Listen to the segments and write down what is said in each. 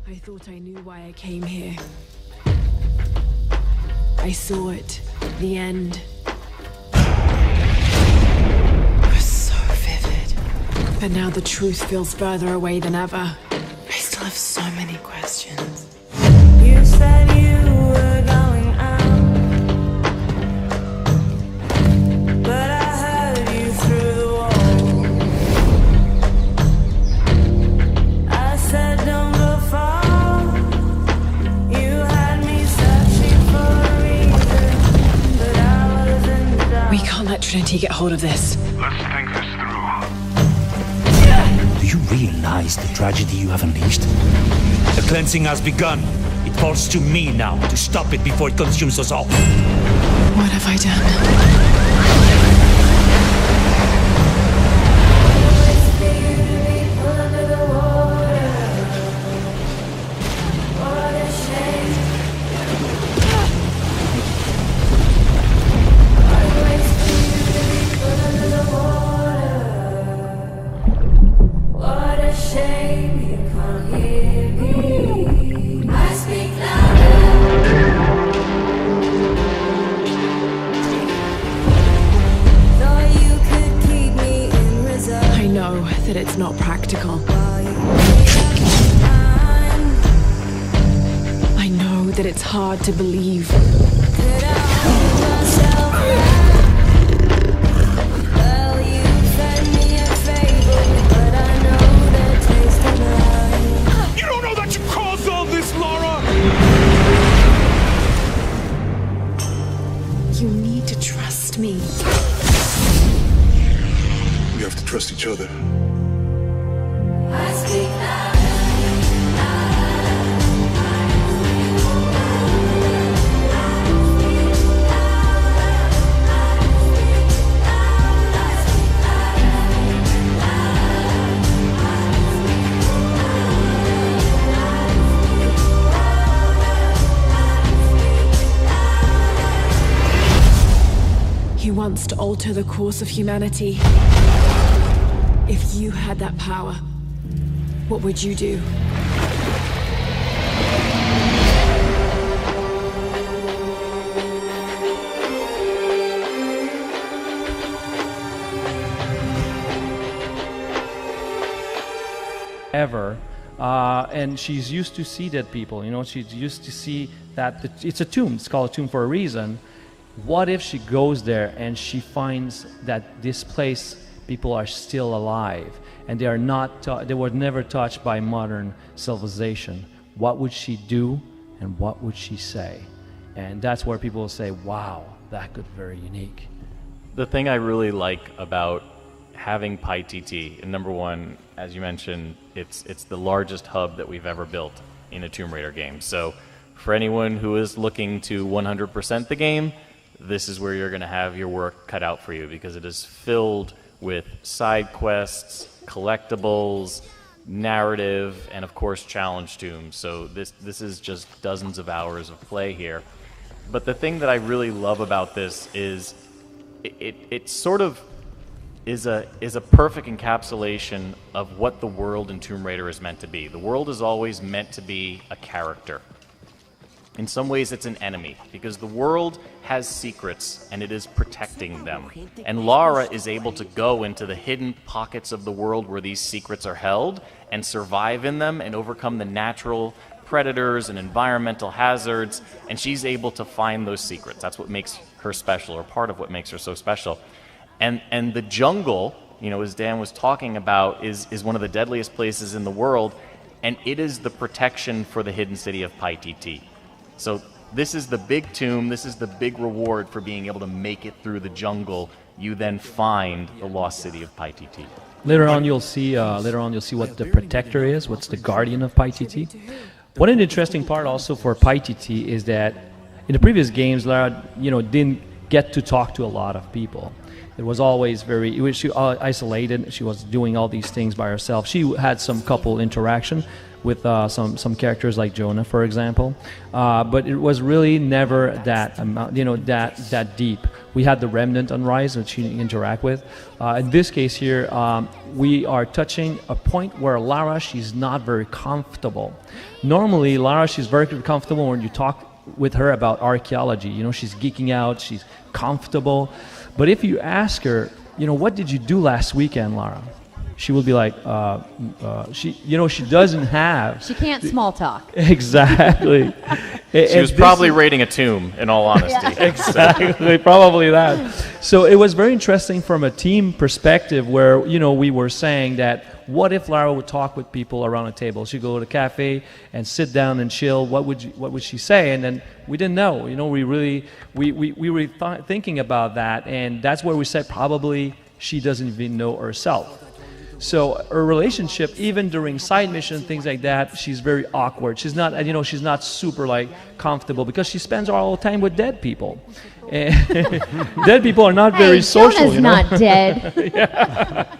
I thought I knew why I came here. I saw it. The end. It was so vivid. But now the truth feels further away than ever. I still have so many questions. You said you were going out, but I heard you through the wall. I said don't go far. You had me searching for a reason, but I was in the dark. We can't let Trinity get hold of this. Let's think this through. Do you realize the tragedy you have unleashed? The cleansing has begun. It falls to me now to stop it before it consumes us all. What have I done? What a shame you can't hear me. I speak louder. Thought you could keep me in reserve. I know that it's not practical. While you made up your mind. I know that it's hard to believe. Could I hold myself back? Well, you fed me a fable, but I know the taste of life. You don't know that you caused all this, Laura! You need to trust me. We have to trust each other. I speak louder. He wants to alter the course of humanity. If you had that power, what would you do? Ever. And she's used to see dead people, you know, she's used to see that it's a tomb, it's called a tomb for a reason. What if she goes there and she finds that this place, people are still alive and they are not, they were never touched by modern civilization? What would she do and what would she say? And that's where people will say, wow, that could be very unique. The thing I really like about having PyTT, and number one, as you mentioned, it's the largest hub that we've ever built in a Tomb Raider game. So for anyone who is looking to 100% the game, this is where you're going to have your work cut out for you, because it is filled with side quests, collectibles, narrative, and of course challenge tombs. So this is just dozens of hours of play here. But the thing that I really love about this is it sort of is a perfect encapsulation of what the world in Tomb Raider is meant to be. The world is always meant to be a character. In some ways, it's an enemy, because the world has secrets, and it is protecting them. And Lara is able to go into the hidden pockets of the world where these secrets are held, and survive in them, and overcome the natural predators and environmental hazards, and she's able to find those secrets. That's what makes her special, or part of what makes her so special. And the jungle, you know, as Dan was talking about, is one of the deadliest places in the world, and it is the protection for the hidden city of PyTT. So this is the big tomb, this is the big reward for being able to make it through the jungle. You then find the lost city of PyTT. Later on, you'll see what the protector is, what's the guardian of PyTT. One interesting part also for PyTT is that in the previous games, Lara, you know, didn't get to talk to a lot of people. It was always she isolated. She was doing all these things by herself. She had some couple interaction with some characters like Jonah, for example, but it was really never that that deep. We had the Remnant on Rise, which she interact with. In this case here, we are touching a point where Lara, she's not very comfortable. Normally, Lara, she's very comfortable when you talk with her about archaeology. She's geeking out, she's comfortable. But if you ask her, what did you do last weekend, Lara? She will be like, she doesn't have. She can't small talk. Exactly. She was probably raiding a tomb, in all honesty. Yeah. Exactly, probably that. So it was very interesting from a team perspective where, we were saying that what if Lara would talk with people around a table? She'd go to a cafe and sit down and chill. What would she say? And then we didn't know. We were thinking about that, and that's where we said probably she doesn't even know herself. So her relationship, even during side missions, things like that, she's very awkward. She's not, she's not super comfortable because she spends all the time with dead people. And dead people are not very social. Jonah's not dead. Yeah.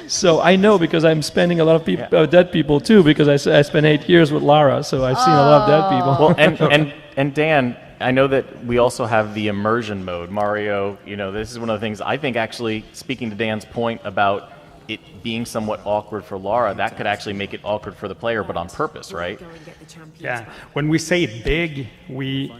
So I know because I'm spending a lot of dead people too, because I spent 8 years with Lara, so I've seen a lot of dead people. Well, and Dan, I know that we also have the immersion mode. Mario, this is one of the things I think actually, speaking to Dan's point about it being somewhat awkward for Lara, that could actually make it awkward for the player, but on purpose, right? Yeah. When we say big, we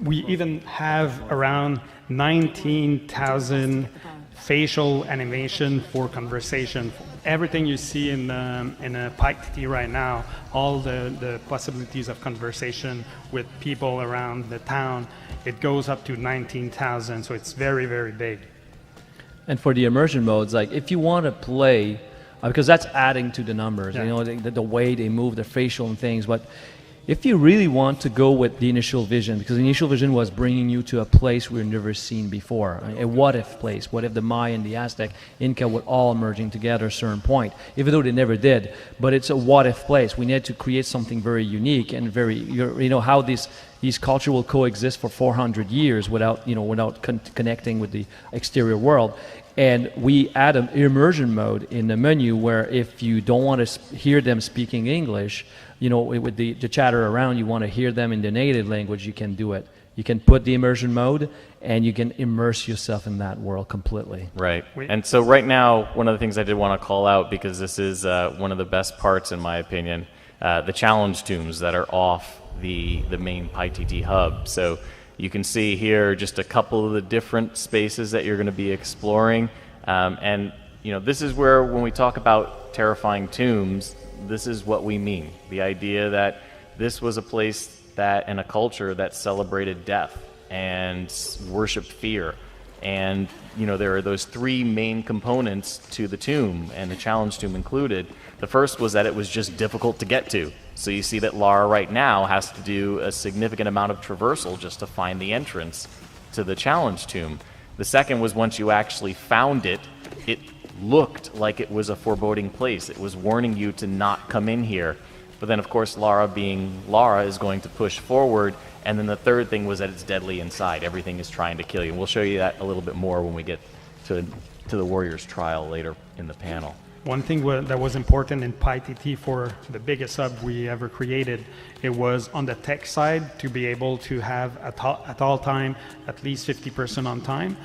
even have around 19,000 facial animation for conversation. Everything you see in a PikeTT right now, all the possibilities of conversation with people around the town, it goes up to 19,000, so it's very, very big. And for the immersion modes, if you want to play, because that's adding to the numbers, the way they move, the facial and things. But if you really want to go with the initial vision, because the initial vision was bringing you to a place we've never seen before, a what-if place. What if the Maya and the Aztec, Inca would all merging together at a certain point, even though they never did. But it's a what-if place. We need to create something very unique and very, how these cultures will coexist for 400 years without connecting with the exterior world. And we add an immersion mode in the menu where if you don't want to hear them speaking English, with the chatter around, you want to hear them in the native language, you can do it. You can put the immersion mode and you can immerse yourself in that world completely. Right. And so right now, one of the things I did want to call out, because this is one of the best parts, in my opinion, the challenge tombs that are off the main PikeTT hub. So you can see here just a couple of the different spaces that you're going to be exploring. And, this is where, when we talk about terrifying tombs, this is what we mean. The idea that this was a place and a culture that celebrated death and worshipped fear. And, there are those three main components to the tomb, and the challenge tomb included. The first was that it was just difficult to get to. So you see that Lara right now has to do a significant amount of traversal just to find the entrance to the challenge tomb. The second was once you actually found it, it looked like it was a foreboding place. It was warning you to not come in here. But then, of course, Lara being Lara is going to push forward. And then the third thing was that it's deadly inside. Everything is trying to kill you. And we'll show you that a little bit more when we get to the Warrior's Trial later in the panel. One thing that was important in PikeTT for the biggest hub we ever created, it was on the tech side to be able to have at all time at least 50% on time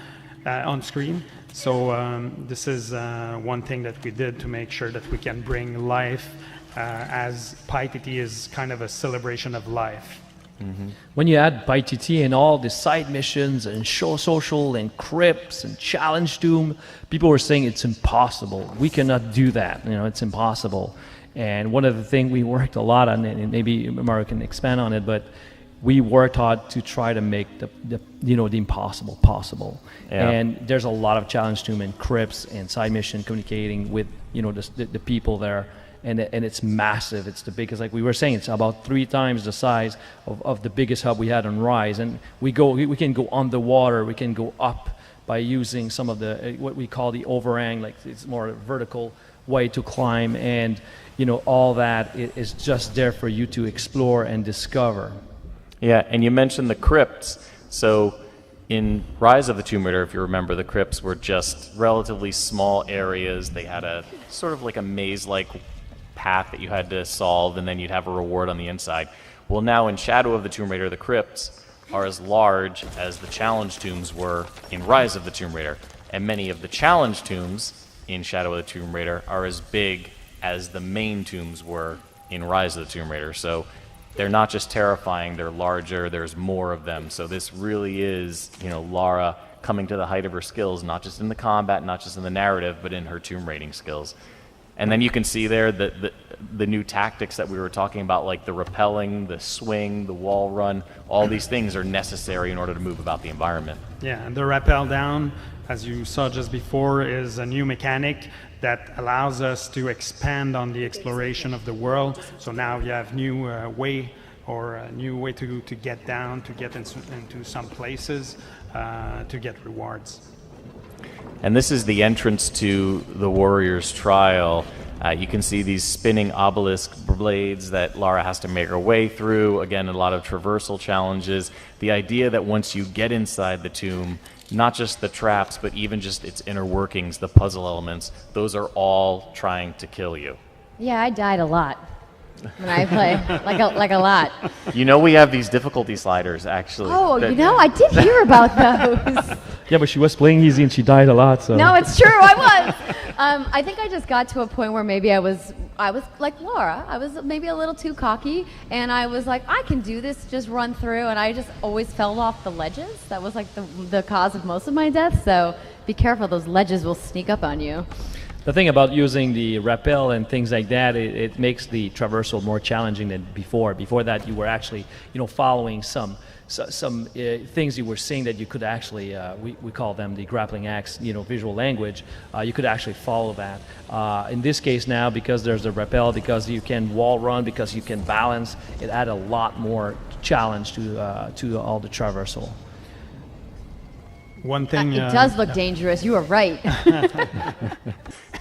on screen. So this is one thing that we did to make sure that we can bring life, as PikeTT is kind of a celebration of life. Mm-hmm. When you add PikeTT and all the side missions and show social and crypts and challenge tomb, people were saying it's impossible. We cannot do that. It's impossible. And one of the things we worked a lot on, and maybe Mario can expand on it, but we worked hard to try to make the impossible possible. Yeah. And there's a lot of challenge tomb and crypts and side mission communicating with the people there. And it's massive. It's the biggest, like we were saying, it's about 3 times the size of the biggest hub we had on Rise. And we can go underwater, we can go up by using some of the what we call the overhang, like it's more a vertical way to climb, and all that is just there for you to explore and discover. Yeah, and you mentioned the crypts. So In Rise of the Tomb Raider, if you remember, the crypts were just relatively small areas. They had a sort of like a maze-like path that you had to solve, and then you'd have a reward on the inside. Well, now in Shadow of the Tomb Raider, the crypts are as large as the challenge tombs were in Rise of the Tomb Raider. And many of the challenge tombs in Shadow of the Tomb Raider are as big as the main tombs were in Rise of the Tomb Raider. So they're not just terrifying, they're larger, there's more of them. So this really is, Lara coming to the height of her skills, not just in the combat, not just in the narrative, but in her tomb raiding skills. And then you can see there the new tactics that we were talking about, like the rappelling, the swing, the wall run. All these things are necessary in order to move about the environment. Yeah, and the rappel down, as you saw just before, is a new mechanic that allows us to expand on the exploration of the world. So now you have new way to get down, to get into some places, to get rewards. And this is the entrance to the Warrior's Trial. You can see these spinning obelisk blades that Lara has to make her way through. Again, a lot of traversal challenges. The idea that once you get inside the tomb, not just the traps, but even just its inner workings, the puzzle elements, those are all trying to kill you. Yeah, I died a lot when I play, like a lot. We have these difficulty sliders, actually. Oh, I did hear about those. Yeah, but she was playing easy and she died a lot. So. No, it's true, I was. I think I just got to a point where maybe I was like Lara. I was maybe a little too cocky, and I was like, I can do this, just run through, and I just always fell off the ledges. That was like the cause of most of my deaths, so be careful, those ledges will sneak up on you. The thing about using the rappel and things like that, it makes the traversal more challenging than before. Before that, you were actually, following some things you were seeing that you could actually, we call them the grappling axe, visual language. You could actually follow that. In this case now, because there's a rappel, because you can wall run, because you can balance, it add a lot more challenge to all the traversal. One thing it does look dangerous. You are right.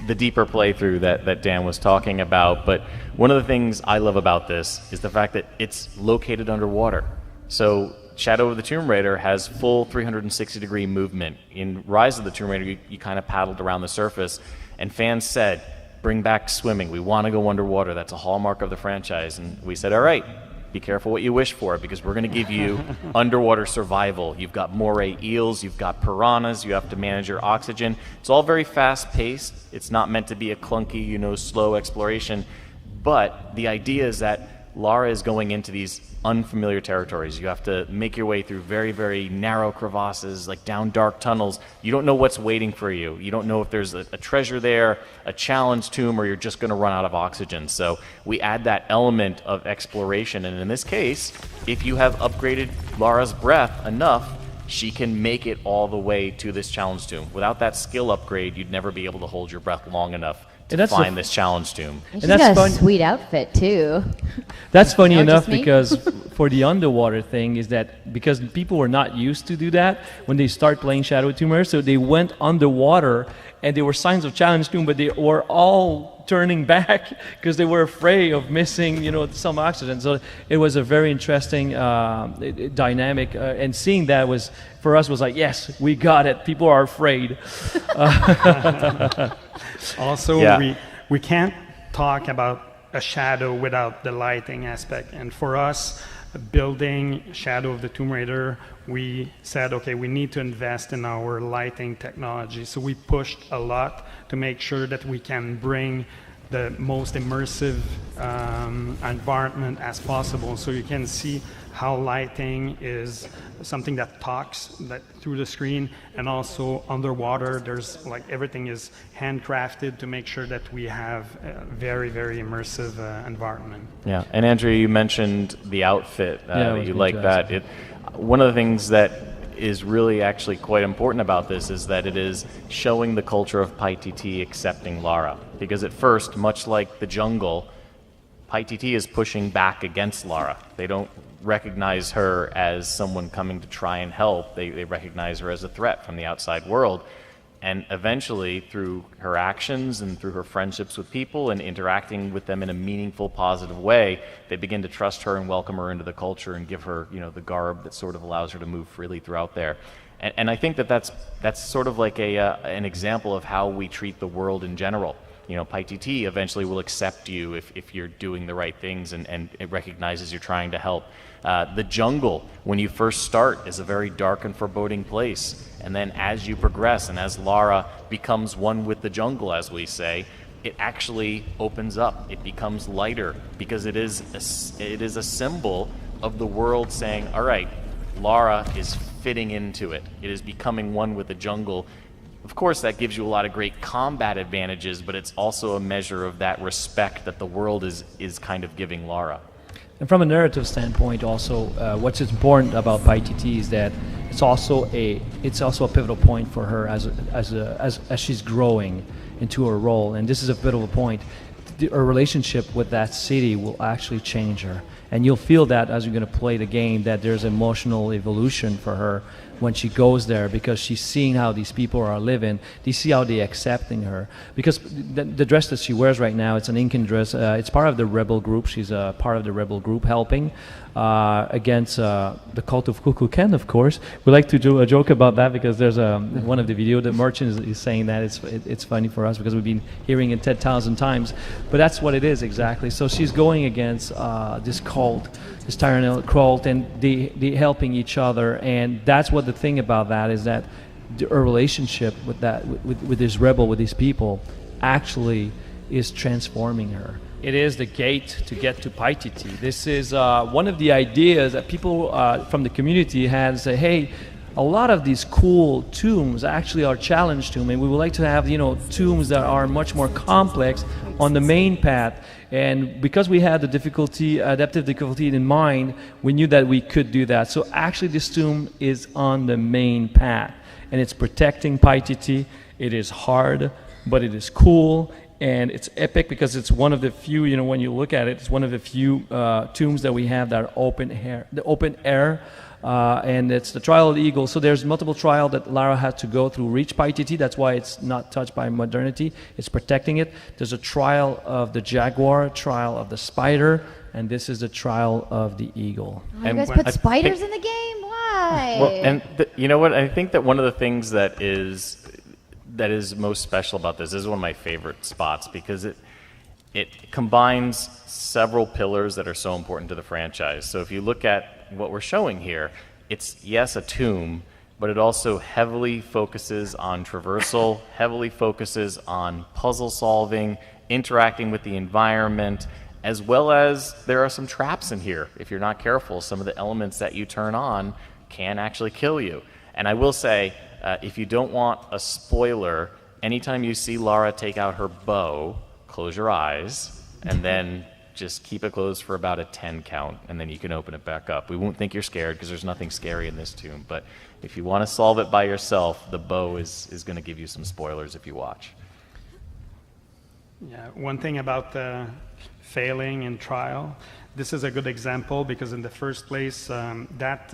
The deeper playthrough that Dan was talking about, but one of the things I love about this is the fact that it's located underwater. So Shadow of the Tomb Raider has full 360-degree movement. In Rise of the Tomb Raider, you kind of paddled around the surface, and fans said, bring back swimming. We want to go underwater. That's a hallmark of the franchise. And we said, all right, be careful what you wish for, because we're going to give you underwater survival. You've got moray eels, you've got piranhas, you have to manage your oxygen. It's all very fast-paced. It's not meant to be a clunky, slow exploration. But the idea is that Lara is going into these unfamiliar territories. You have to make your way through very, very narrow crevasses, like down dark tunnels. You don't know what's waiting for you. You don't know if there's a treasure there, a challenge tomb, or you're just going to run out of oxygen. So we add that element of exploration. And in this case, if you have upgraded Lara's breath enough, she can make it all the way to this challenge tomb. Without that skill upgrade, you'd never be able to hold your breath long enough to find this challenge tomb. And she's got a sweet outfit too. That's funny enough, because for the underwater thing is that because people were not used to do that when they start playing Shadow of the Tomb Raider, so they went underwater and there were signs of challenge tomb, but they were all turning back because they were afraid of missing, some oxygen. So it was a very interesting dynamic, and seeing that was for us was like, yes, we got it. People are afraid. Also, we can't talk about a shadow without the lighting aspect. And for us, building Shadow of the Tomb Raider, we said, okay, we need to invest in our lighting technology. So we pushed a lot to make sure that we can bring the most immersive environment as possible. So you can see how lighting is something that talks through the screen, and also underwater there's everything is handcrafted to make sure that we have a very, very immersive environment. Yeah, and Andrea, you mentioned the outfit, you like that. One of the things that is really actually quite important about this is that it is showing the culture of Paititi accepting Lara. Because at first, much like the jungle, Paititi is pushing back against Lara. They don't recognize her as someone coming to try and help. They recognize her as a threat from the outside world. And eventually, through her actions and through her friendships with people and interacting with them in a meaningful, positive way, they begin to trust her and welcome her into the culture and give her, the garb that sort of allows her to move freely throughout there. And I think that that's sort of like an example of how we treat the world in general. You know, Paititi eventually will accept you if you're doing the right things and it recognizes you're trying to help. The jungle, when you first start, is a very dark and foreboding place. And then as you progress and as Lara becomes one with the jungle, as we say, it actually opens up. It becomes lighter because it is a symbol of the world saying, all right, Lara is fitting into it. It is becoming one with the jungle. Of course, that gives you a lot of great combat advantages, but it's also a measure of that respect that the world is kind of giving Lara. And from a narrative standpoint, also, what's important about Paititi is that it's also a pivotal point for her as she's growing into her role. And this is a pivotal point. Her relationship with that city will actually change her. And you'll feel that as you're going to play the game, that there's emotional evolution for her when she goes there, because she's seeing how these people are living. They see how they're accepting her. Because the dress that she wears right now, it's an Incan dress. It's part of the rebel group. She's a part of the rebel group helping against the cult of Kukulkan, of course. We like to do a joke about that because there's one of the video, the merchant is saying that. It's funny for us because we've been hearing it 10,000 times. But that's what it is exactly. So she's going against this cult, this tyrannical cult, and they helping each other. And that's what the thing about that is, that her relationship with this rebel, with these people, actually is transforming her. It is the gate to get to Paititi. This is one of the ideas that people from the community had, say, hey, a lot of these cool tombs actually are challenge tombs, and we would like to have, tombs that are much more complex on the main path. And because we had the adaptive difficulty in mind, we knew that we could do that. So actually this tomb is on the main path, and it's protecting Paititi. It is hard, but it is cool, and it's epic because it's one of the few, when you look at it, it's one of the few tombs that we have that are open air. And it's the Trial of the Eagle. So there's multiple trials that Lara had to go through, reach Paititi. That's why it's not touched by modernity. It's protecting it. There's a trial of the jaguar, trial of the spider, and this is the trial of the eagle. Oh, you guys put spiders in the game? Why? Well, and you know what? I think that one of the things that is most special about this is one of my favorite spots, because it combines several pillars that are so important to the franchise. So if you look at what we're showing here, it's, yes, a tomb, but it also heavily focuses on traversal, heavily focuses on puzzle solving, interacting with the environment, as well as there are some traps in here. If you're not careful, some of the elements that you turn on can actually kill you. And I will say, if you don't want a spoiler, anytime you see Lara take out her bow, close your eyes, and then just keep it closed for about a 10 count, and then you can open it back up. We won't think you're scared because there's nothing scary in this tomb, but if you want to solve it by yourself, the bow is going to give you some spoilers if you watch. Yeah, one thing about failing in trial, this is a good example because in the first place, that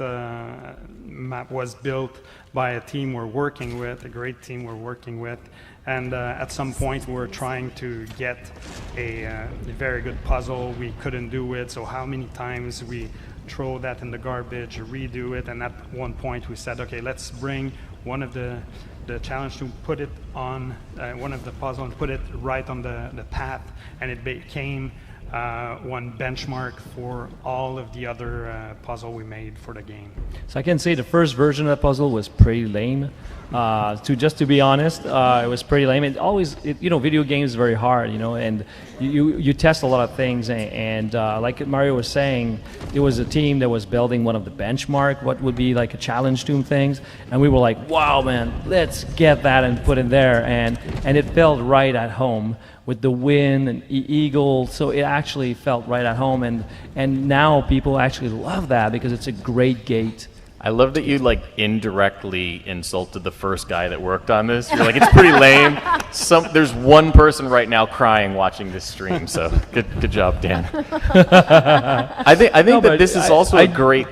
map was built by a team we're working with, a great team we're working with. And at some point we were trying to get a very good puzzle. We couldn't do it, so how many times we throw that in the garbage, redo it, and at one point we said, okay, let's bring one of the challenge to put it on one of the puzzle and put it right on the path, and it became one benchmark for all of the other puzzle we made for the game. So I can say the first version of the puzzle was pretty lame. To be honest, it was pretty lame. It always, video games is very hard, and you test a lot of things. And like Mario was saying, it was a team that was building one of the benchmark, what would be like a challenge tomb things, and we were like, wow, man, let's get that and put it there, and it felt right at home with the wind and eagle, so it actually felt right at home, and now people actually love that because it's a great gate. I love that you indirectly insulted the first guy that worked on this. You're like, it's pretty lame. There's one person right now crying watching this stream, so good job, Dan. I think that this is also a great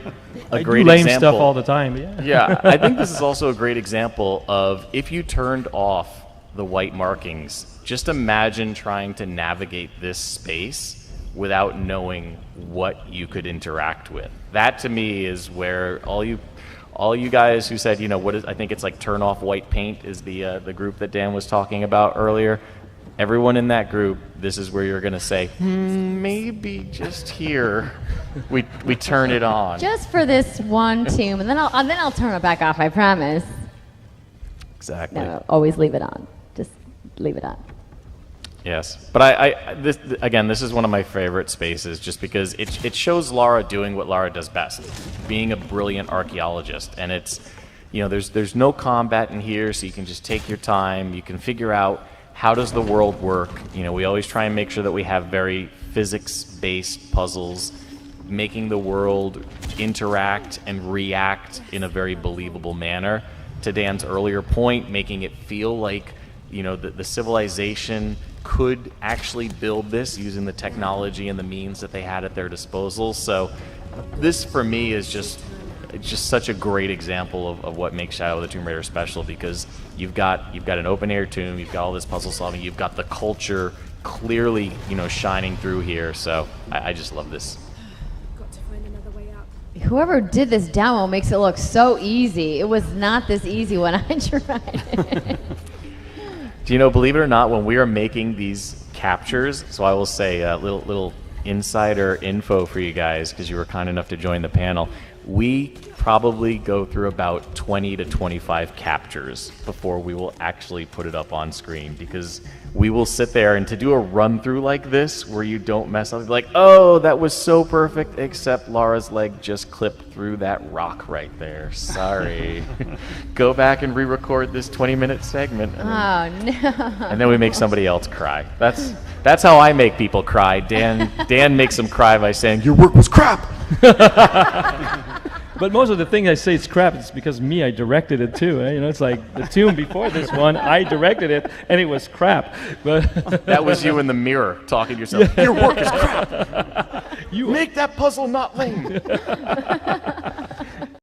lame example. Stuff all the time. Yeah, I think this is also a great example of if you turned off the white markings. Just imagine trying to navigate this space without knowing what you could interact with. That to me is where all all you guys who said, what is, I think it's like Turn Off White Paint is the group that Dan was talking about earlier. Everyone in that group, this is where you're going to say, maybe just here we turn it on. Just for this one tomb, and then I'll turn it back off, I promise. Exactly. No, always leave it on. Just leave it on. Yes, but this is one of my favorite spaces just because it shows Lara doing what Lara does best, being a brilliant archaeologist. And it's, there's no combat in here, so you can just take your time. You can figure out how does the world work. We always try and make sure that we have very physics-based puzzles, making the world interact and react in a very believable manner. To Dan's earlier point, making it feel like, the civilization could actually build this using the technology and the means that they had at their disposal. So this, for me, is just such a great example of what makes Shadow of the Tomb Raider special, because you've got an open-air tomb, you've got all this puzzle solving, you've got the culture clearly, shining through here. So I just love this. Got to find another way out. Whoever did this demo makes it look so easy. It was not this easy when I tried it. Do believe it or not, when we are making these captures, so I will say a little insider info for you guys, because you were kind enough to join the panel. We probably go through about 20 to 25 captures before we will actually put it up on screen, because we will sit there and to do a run through like this where you don't mess up, like, oh, that was so perfect, except Lara's leg just clipped through that rock right there. Sorry. Go back and re-record this 20-minute segment. Oh, no. And then we make somebody else cry. That's how I make people cry. Dan makes them cry by saying, your work was crap. But most of the things I say it's crap, it's because I directed it too. It's like the tomb before this one, I directed it, and it was crap. But that was you in the mirror talking to yourself. Your work is crap. You make that puzzle not lame.